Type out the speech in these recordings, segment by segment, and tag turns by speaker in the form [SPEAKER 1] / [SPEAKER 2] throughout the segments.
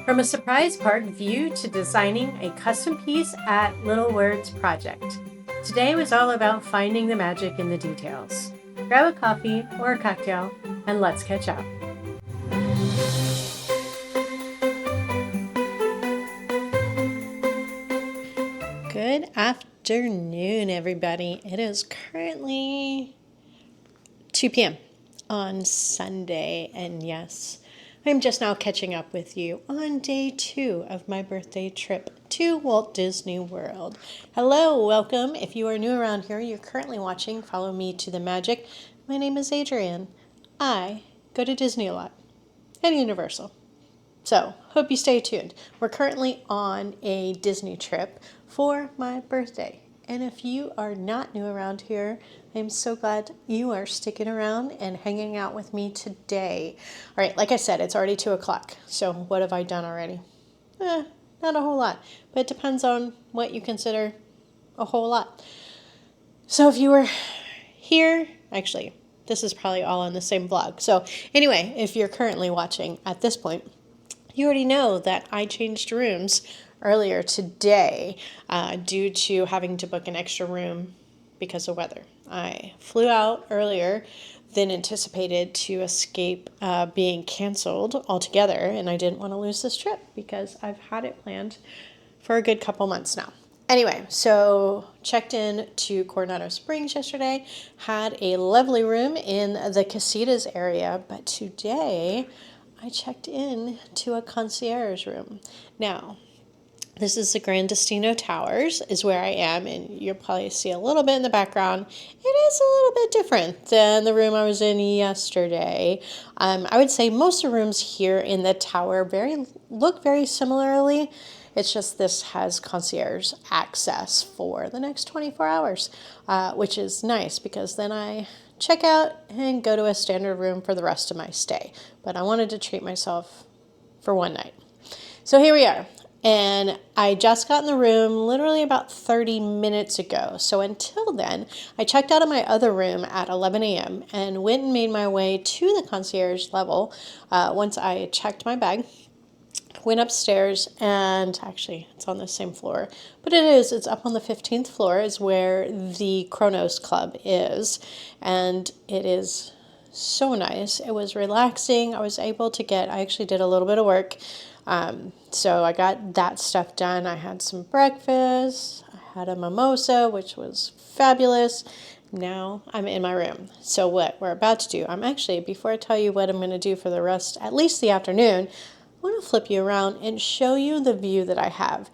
[SPEAKER 1] From a surprise park view to designing a custom piece at Little Words Project. Today was all about finding the magic in the details. Grab a coffee or a cocktail and let's catch up. Good afternoon, everybody. It is currently 2 p.m. on Sunday, and yes, I'm just now catching up with you on day 2 of my birthday trip to Walt Disney World. Hello, welcome. If you are new around here, you're currently watching Follow Me to the Magic. My name is Adrienne. I go to Disney a lot and Universal. So, hope you stay tuned. We're currently on a Disney trip for my birthday. And if you are not new around here, I'm so glad you are sticking around and hanging out with me today. All right, like I said, it's already 2 o'clock. So, what have I done already? Not a whole lot, but it depends on what you consider a whole lot. So, if you were here, actually, this is probably all on the same vlog. So, anyway, if you're currently watching at this point, you already know that I changed rooms earlier today due to having to book an extra room because of weather. I flew out earlier than anticipated to escape being canceled altogether, and I didn't want to lose this trip because I've had it planned for a good couple months now. Anyway, so checked in to Coronado Springs yesterday, had a lovely room in the casitas area, but today I checked in to a concierge room. Now, this is the Gran Destino Towers is where I am, and you'll probably see a little bit in the background. It is a little bit different than the room I was in yesterday. I would say most of the rooms here in the tower look very similarly. It's just this has concierge access for the next 24 hours, which is nice because then I check out and go to a standard room for the rest of my stay. But I wanted to treat myself for one night. So here we are. And I just got in the room literally about 30 minutes ago. So until then, I checked out of my other room at 11 a.m. and went and made my way to the concierge level once I checked my bag. Went upstairs, and actually it's on the same floor, but it's up on the 15th floor is where the Chronos Club is, and it is so nice. It was relaxing. I actually did a little bit of work, so I got that stuff done. I had some breakfast, I had a mimosa, which was fabulous. Now I'm in my room. So what we're about to do, before I tell you what I'm going to do for the rest, at least the afternoon, I want to flip you around and show you the view that I have.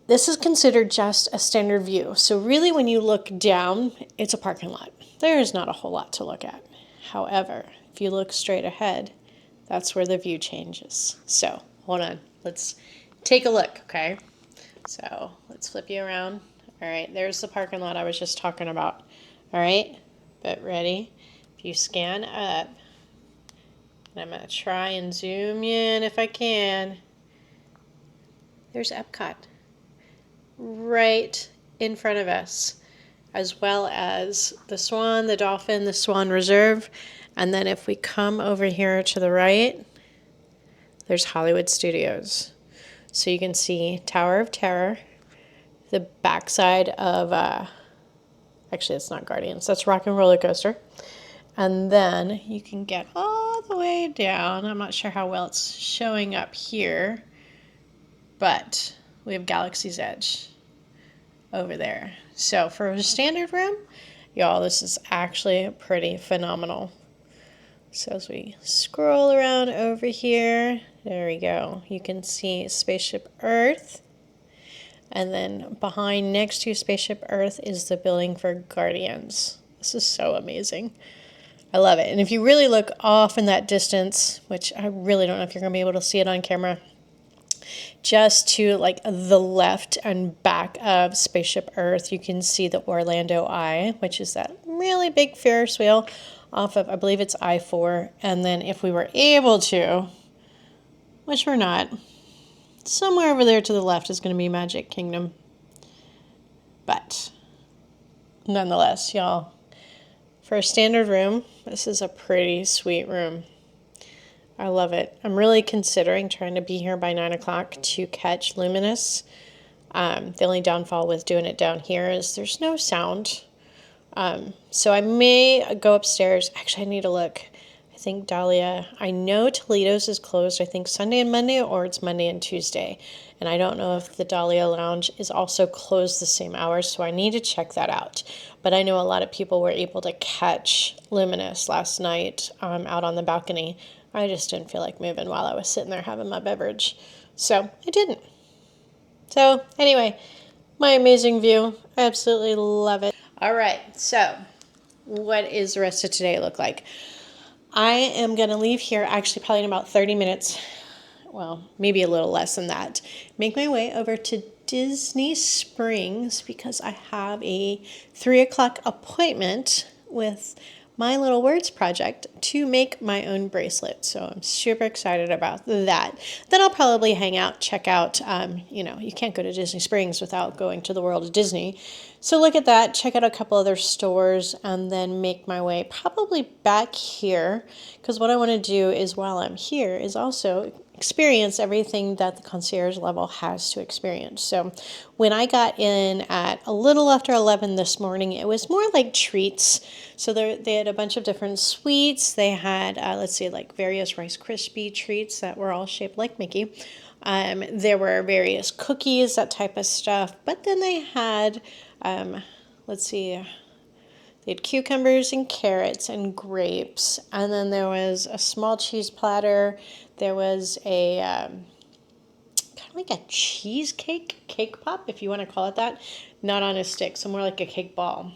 [SPEAKER 1] This is considered just a standard view. So really when you look down, it's a parking lot. There is not a whole lot to look at. However, if you look straight ahead, that's where the view changes. So hold on, let's take a look, okay? So let's flip you around. All right, there's the parking lot I was just talking about. All right, but ready? If you scan up, and I'm going to try and zoom in if I can. There's Epcot right in front of us, as well as the Swan, the Dolphin, the Swan Reserve. And then if we come over here to the right, there's Hollywood Studios. So you can see Tower of Terror, the backside of, actually it's not Guardians, that's Rock and Roller Coaster. And then you can get all the way down. I'm not sure how well it's showing up here, but we have Galaxy's Edge over there. So for a standard room, y'all, this is actually pretty phenomenal. So as we scroll around over here, there we go. You can see Spaceship Earth. And then behind, next to Spaceship Earth, is the building for Guardians. This is so amazing. I love it. And if you really look off in that distance, which I really don't know if you're going to be able to see it on camera, just to like the left and back of Spaceship Earth, you can see the Orlando Eye, which is that really big Ferris wheel off of, I believe it's I-4. And then if we were able to, which we're not, somewhere over there to the left is going to be Magic Kingdom. But nonetheless, y'all, for a standard room, this is a pretty sweet room. I love it. I'm really considering trying to be here by 9 o'clock to catch Luminous. The only downfall with doing it down here is there's no sound. So I may go upstairs. Actually, I need to look. I think Dahlia, I know Toledo's is closed, I think Sunday and Monday, or it's Monday and Tuesday. And I don't know if the Dahlia Lounge is also closed the same hours, so I need to check that out. But I know a lot of people were able to catch Luminous last night out on the balcony. I just didn't feel like moving while I was sitting there having my beverage. So I didn't. So anyway, my amazing view. I absolutely love it. All right, so what is the rest of today look like? I am going to leave here actually probably in about 30 minutes. Well, maybe a little less than that. Make my way over to Disney Springs because I have a 3 o'clock appointment with my little words project to make my own bracelet. So I'm super excited about that. Then I'll probably hang out, check out, you can't go to Disney Springs without going to the World of Disney. So look at that, check out a couple other stores, and then make my way probably back here. Because what I want to do is while I'm here is also experience everything that the concierge level has to experience. So when I got in at a little after 11 this morning, it was more like treats. So they had a bunch of different sweets. They had, like various Rice Krispie treats that were all shaped like Mickey. There were various cookies, that type of stuff. But then they had, they had cucumbers and carrots and grapes. And then there was a small cheese platter. There was a kind of like a cheesecake cake pop, if you want to call it that. Not on a stick, so more like a cake ball.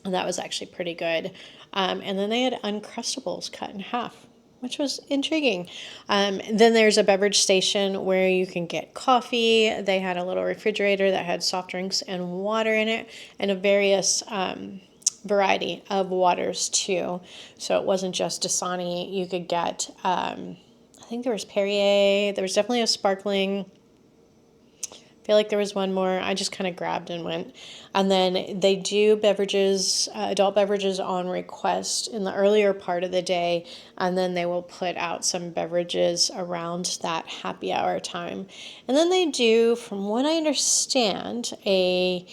[SPEAKER 1] And that was actually pretty good. And then they had Uncrustables cut in half, which was intriguing. Then there's a beverage station where you can get coffee. They had a little refrigerator that had soft drinks and water in it, and a various variety of waters too. So it wasn't just Dasani. You could get, I think there was Perrier. There was definitely a sparkling. I feel like there was one more. I just kind of grabbed and went. And then they do beverages, adult beverages on request in the earlier part of the day. And then they will put out some beverages around that happy hour time. And then they do, from what I understand, a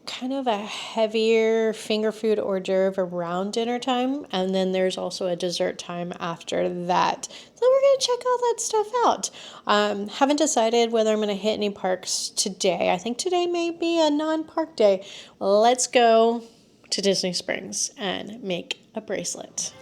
[SPEAKER 1] kind of a heavier finger food hors d'oeuvre around dinner time, and then there's also a dessert time after that. So we're going to check all that stuff out. Haven't decided whether I'm going to hit any parks today. I think today may be a non-park day. Let's go to Disney Springs and make a bracelet.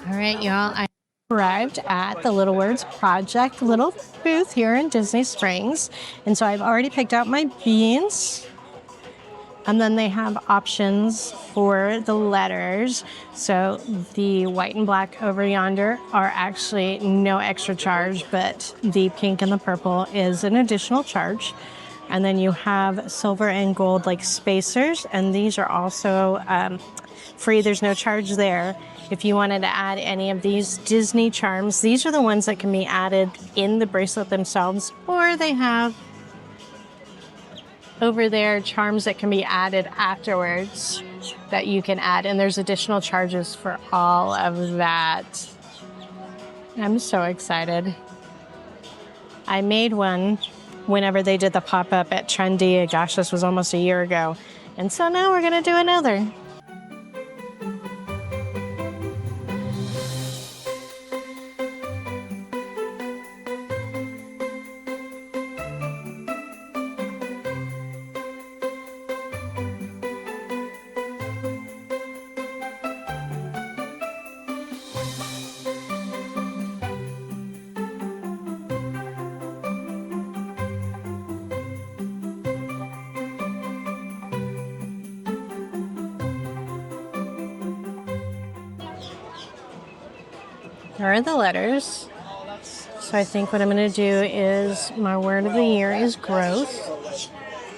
[SPEAKER 1] All right, y'all. I arrived at the Little Words Project little booth here in Disney Springs. And so I've already picked out my beans. And then they have options for the letters. So the white and black over yonder are actually no extra charge, but the pink and the purple is an additional charge. And then you have silver and gold like spacers, and these are also free. There's no charge there. If you wanted to add any of these Disney charms, these are the ones that can be added in the bracelet themselves, or they have over there charms that can be added afterwards that you can add, and there's additional charges for all of that. I'm so excited. I made one whenever they did the pop-up at Trendy. Gosh, this was almost a year ago. And so now we're gonna do another. Here are the letters. So I think what I'm going to do is, my word of the year is growth.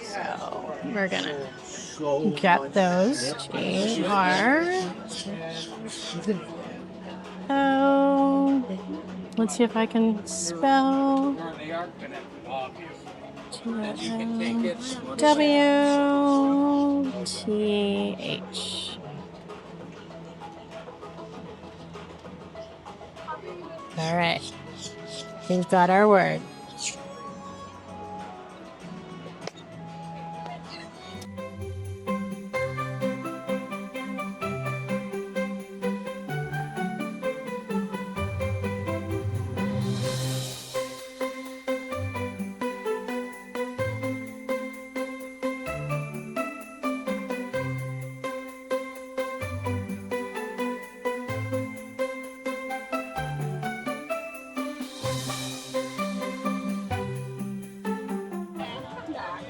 [SPEAKER 1] So we're going to get those. G-R. Oh, let's see if I can spell. WTH. All right, we've got our word.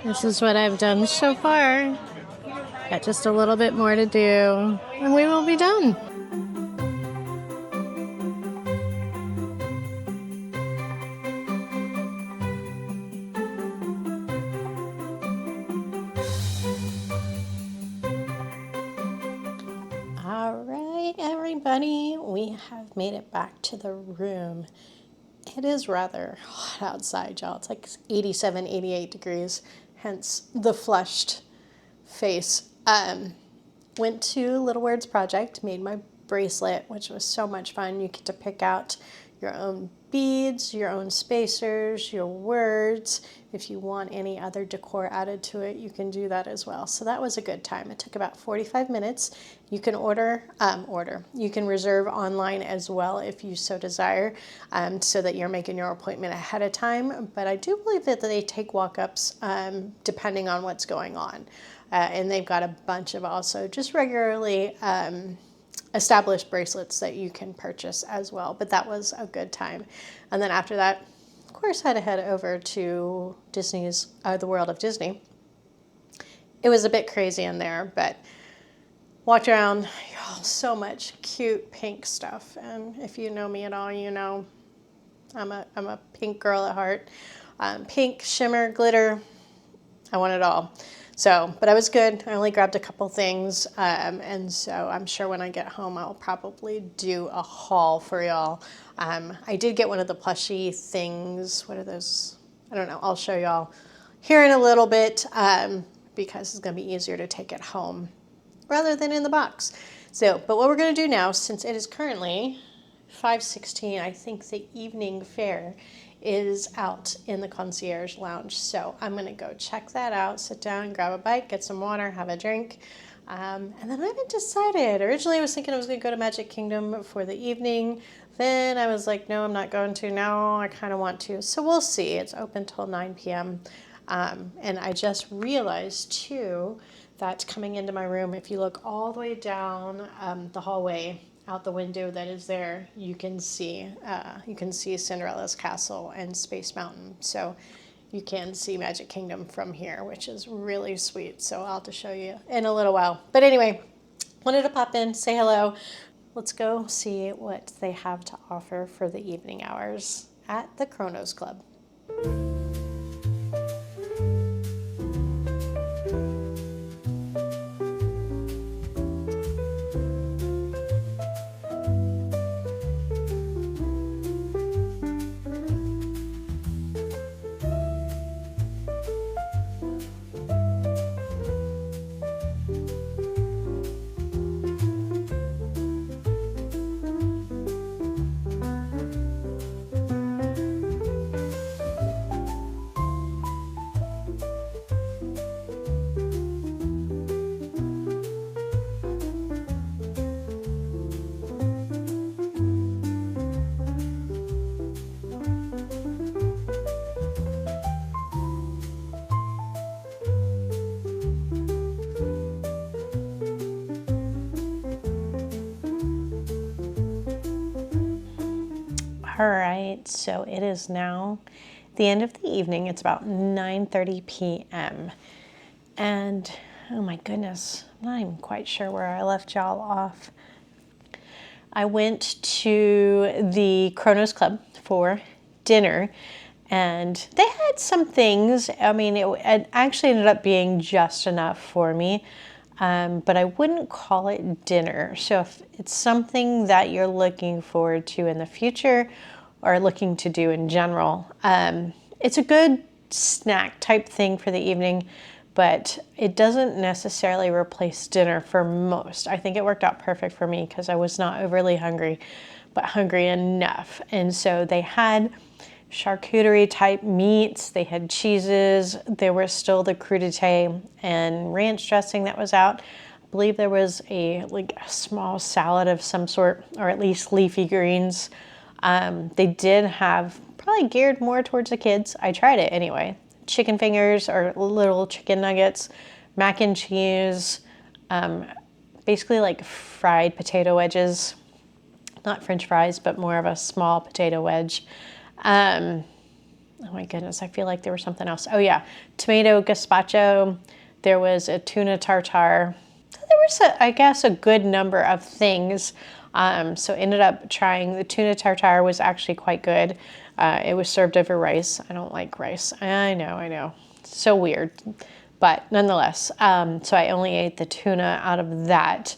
[SPEAKER 1] This is what I've done so far. Got just a little bit more to do, and we will be done. All right, everybody, we have made it back to the room. It is rather hot outside, y'all. It's like 87, 88 degrees, hence the flushed face. Went to Little Words Project, made my bracelet, which was so much fun. You get to pick out your own beads, your own spacers, your words. If you want any other decor added to it, you can do that as well. So that was a good time. It took about 45 minutes. You can you can reserve online as well if you so desire, so that you're making your appointment ahead of time. But I do believe that they take walk-ups depending on what's going on. And they've got a bunch of also just regularly established bracelets that you can purchase as well. But that was a good time. And then after that, of course, I had to head over to Disney's, the World of Disney. It was a bit crazy in there, but walked around, so much cute pink stuff. And if you know me at all, you know I'm a pink girl at heart. Pink, shimmer, glitter, I want it all. So, but I was good. I only grabbed a couple things. And so I'm sure when I get home, I'll probably do a haul for y'all. I did get one of the plushy things. What are those? I don't know. I'll show y'all here in a little bit because it's going to be easier to take it home rather than in the box. So, but what we're going to do now, since it is currently 5:16, I think the evening fair is out in the concierge lounge. So I'm going to go check that out, sit down, grab a bite, get some water, have a drink. And then I haven't decided. Originally I was thinking I was going to go to Magic Kingdom for the evening. Then I was like, no, I'm not going to. Now I kind of want to. So we'll see. It's open till 9 p.m. And I just realized too that coming into my room, if you look all the way down the hallway, out the window that is there, you can see Cinderella's castle and Space Mountain. So you can see Magic Kingdom from here, which is really sweet. So I'll have to show you in a little while. But anyway, wanted to pop in, say hello. Let's go see what they have to offer for the evening hours at the Chronos Club. All right, so it is now the end of the evening. It's about 9:30 p.m. And oh my goodness, I'm not even quite sure where I left y'all off. I went to the Chronos Club for dinner, and they had some things. I mean, it actually ended up being just enough for me. But I wouldn't call it dinner. So if it's something that you're looking forward to in the future or looking to do in general, it's a good snack type thing for the evening, but it doesn't necessarily replace dinner for most. I think it worked out perfect for me because I was not overly hungry, but hungry enough. And so they had charcuterie type meats, they had cheeses, there was still the crudité and ranch dressing that was out. I believe there was a small salad of some sort, or at least leafy greens. They did have, probably geared more towards the kids, I tried it anyway, chicken fingers or little chicken nuggets, mac and cheese, basically like fried potato wedges, not French fries, but more of a small potato wedge. Oh my goodness, I feel like there was something else. Oh yeah, tomato gazpacho. There was a tuna tartare. There was, I guess, a good number of things. So ended up trying, the tuna tartare was actually quite good. It was served over rice. I don't like rice. I know. So weird. But nonetheless, so I only ate the tuna out of that.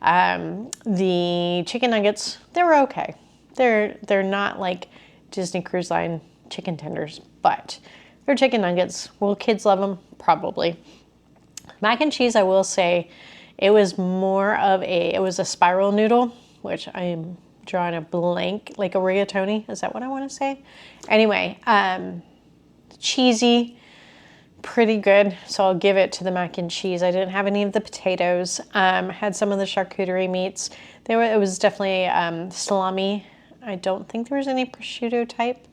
[SPEAKER 1] The chicken nuggets, they were okay. They're not like Disney Cruise Line chicken tenders, but they're chicken nuggets. Will kids love them? Probably. Mac and cheese, I will say, it was more of it was a spiral noodle, which I am drawing a blank, like a rigatoni. Is that what I want to say? Anyway, cheesy, pretty good. So I'll give it to the mac and cheese. I didn't have any of the potatoes. Had some of the charcuterie meats. It was definitely salami. I don't think there was any prosciutto type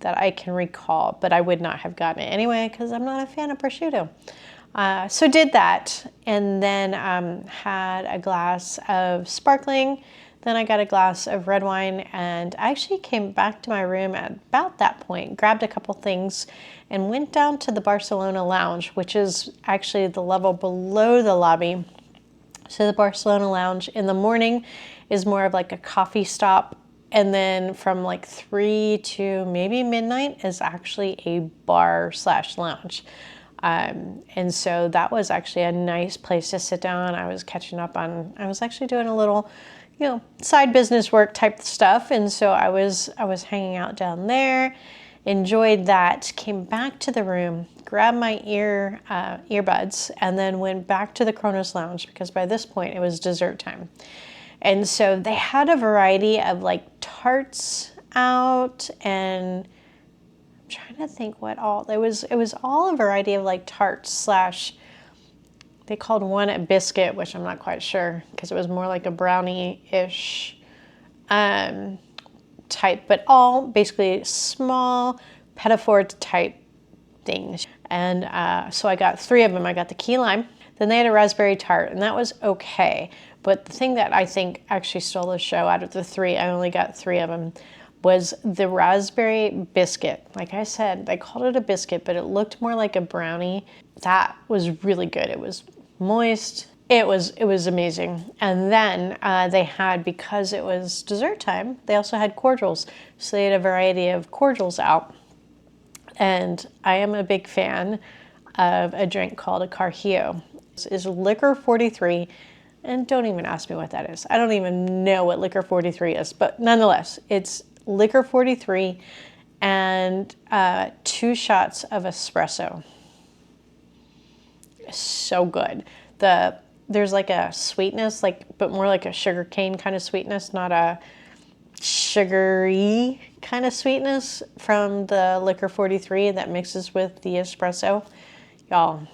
[SPEAKER 1] that I can recall, but I would not have gotten it anyway because I'm not a fan of prosciutto. So did that, and then had a glass of sparkling. Then I got a glass of red wine, and I actually came back to my room at about that point, grabbed a couple things, and went down to the Barcelona Lounge, which is actually the level below the lobby. So the Barcelona Lounge in the morning is more of like a coffee stop, and then from like 3 to maybe midnight is actually a bar/lounge. And so that was actually a nice place to sit down. I was actually doing a little, side business work type stuff. And so I was hanging out down there, enjoyed that, came back to the room, grabbed my earbuds, and then went back to the Chronos Lounge because by this point it was dessert time. And so they had a variety of like tarts out, and I'm trying to think what all, it was all a variety of like tarts / they called one a biscuit, which I'm not quite sure because it was more like a brownie-ish type, but all basically small petit four type things. And so I got 3 of them. I got the key lime. Then they had a raspberry tart, and that was okay. But the thing that I think actually stole the show out of the 3, I only got 3 of them, was the raspberry biscuit. Like I said, they called it a biscuit, but it looked more like a brownie. That was really good. It was moist. It was amazing. And then they had, because it was dessert time, they also had cordials. So they had a variety of cordials out. And I am a big fan of a drink called a Carrillo. It's liquor 43, and don't even ask me what that is. I don't even know what liquor 43 is, but nonetheless, it's liquor 43 and 2 shots of espresso. So good. There's like a sweetness, but more like a sugar cane kind of sweetness, not a sugary kind of sweetness from the liquor 43 that mixes with the espresso. Y'all,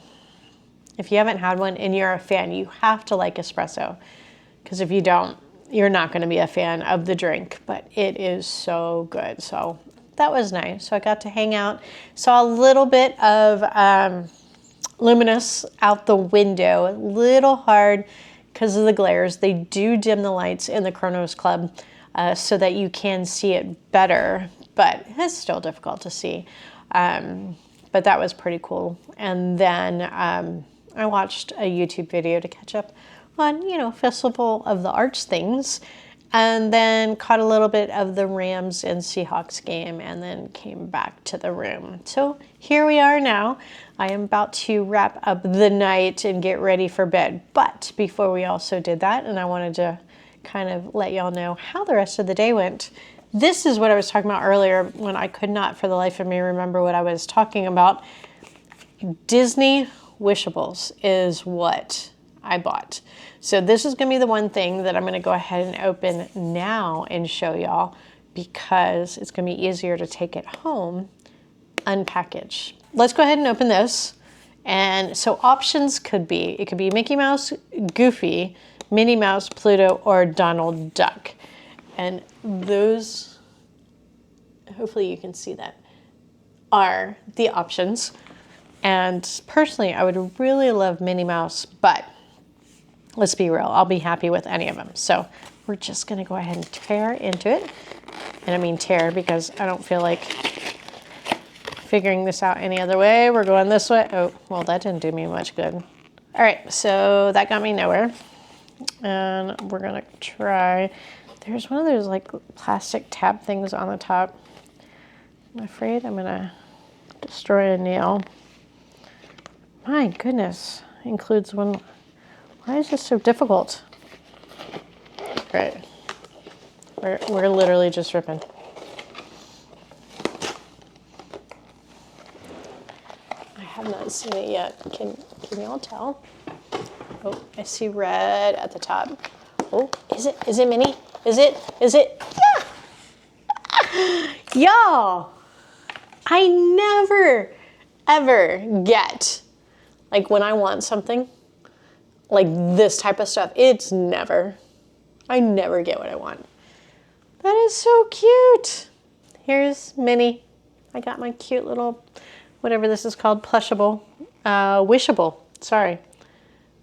[SPEAKER 1] if you haven't had one and you're a fan, you have to like espresso, because if you don't, you're not going to be a fan of the drink, but it is so good. So that was nice. So I got to hang out, saw a little bit of Luminous out the window, a little hard because of the glares. They do dim the lights in the Chronos Club so that you can see it better, but it's still difficult to see. But that was pretty cool. And then I watched a YouTube video to catch up on, Festival of the Arts things, and then caught a little bit of the Rams and Seahawks game, and then came back to the room. So here we are now. I am about to wrap up the night and get ready for bed. But before we also did that, and I wanted to kind of let y'all know how the rest of the day went, This is what I was talking about earlier when I could not for the life of me remember what I was talking about. Disney Wishables is what I bought. So this is gonna be the one thing that I'm gonna go ahead and open now and show y'all because it's gonna be easier to take it home, unpackage. Let's go ahead and open this. And so options could be, it could be Mickey Mouse, Goofy, Minnie Mouse, Pluto, or Donald Duck. And those, hopefully you can see that, are the options. And personally, I would really love Minnie Mouse, but let's be real, I'll be happy with any of them. So we're just gonna go ahead and tear into it. And I mean tear because I don't feel like figuring this out any other way. We're going this way. Oh, well, that didn't do me much good. All right, so that got me nowhere. And we're gonna try, there's one of those like plastic tab things on the top. I'm afraid I'm gonna destroy a nail. My goodness, includes one. Why is this so difficult? All right, we're literally just ripping. I have not seen it yet. Can y'all tell? Oh, I see red at the top. Oh, is it Minnie? Is it? Yeah! Y'all, I never, ever get, like when I want something, like this type of stuff, I never get what I want. That is so cute. Here's Minnie. I got my cute little, whatever this is called, plushable, wishable, sorry,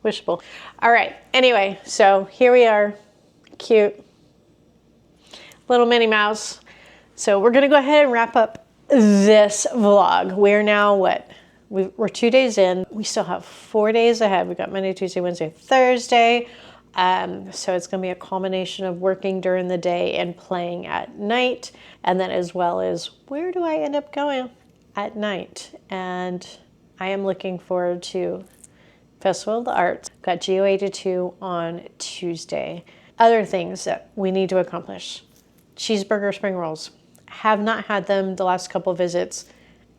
[SPEAKER 1] wishable. All right, anyway, so here we are, cute little Minnie Mouse. So we're gonna go ahead and wrap up this vlog. We're now what? We're 2 days in. We still have 4 days ahead. We've got Monday, Tuesday, Wednesday, Thursday. So it's gonna be a culmination of working during the day and playing at night. And then as well as where do I end up going at night? And I am looking forward to Festival of the Arts. Got GO82 on Tuesday. Other things that we need to accomplish. Cheeseburger spring rolls. Have not had them the last couple visits,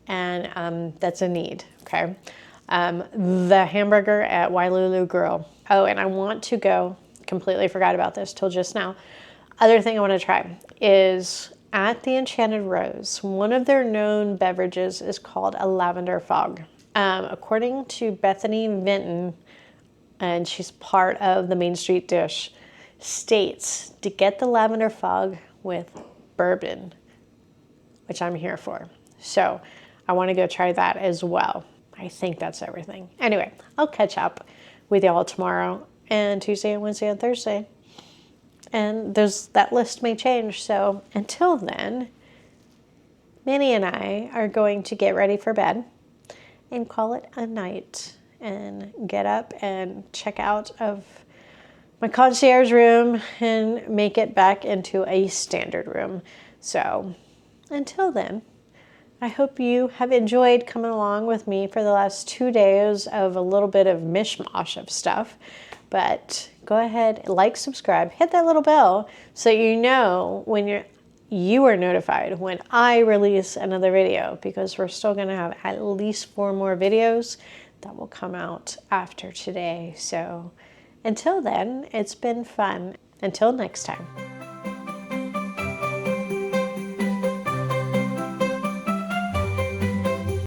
[SPEAKER 1] and that's a need, okay? The hamburger at Wailulu Grill. Oh, and I want to go, completely forgot about this till just now. Other thing I want to try is at the Enchanted Rose, one of their known beverages is called a lavender fog. According to Bethany Vinton, and she's part of the Main Street Dish, states to get the lavender fog with bourbon, which I'm here for. So I want to go try that as well. I think that's everything. Anyway, I'll catch up with y'all tomorrow and Tuesday and Wednesday and Thursday. And that list may change. So until then, Minnie and I are going to get ready for bed and call it a night and get up and check out of my concierge room and make it back into a standard room. So until then, I hope you have enjoyed coming along with me for the last 2 days of a little bit of mishmash of stuff. But go ahead, like, subscribe, hit that little bell so you know when you are notified when I release another video, because we're still gonna have at least 4 more videos that will come out after today. So until then, it's been fun. Until next time.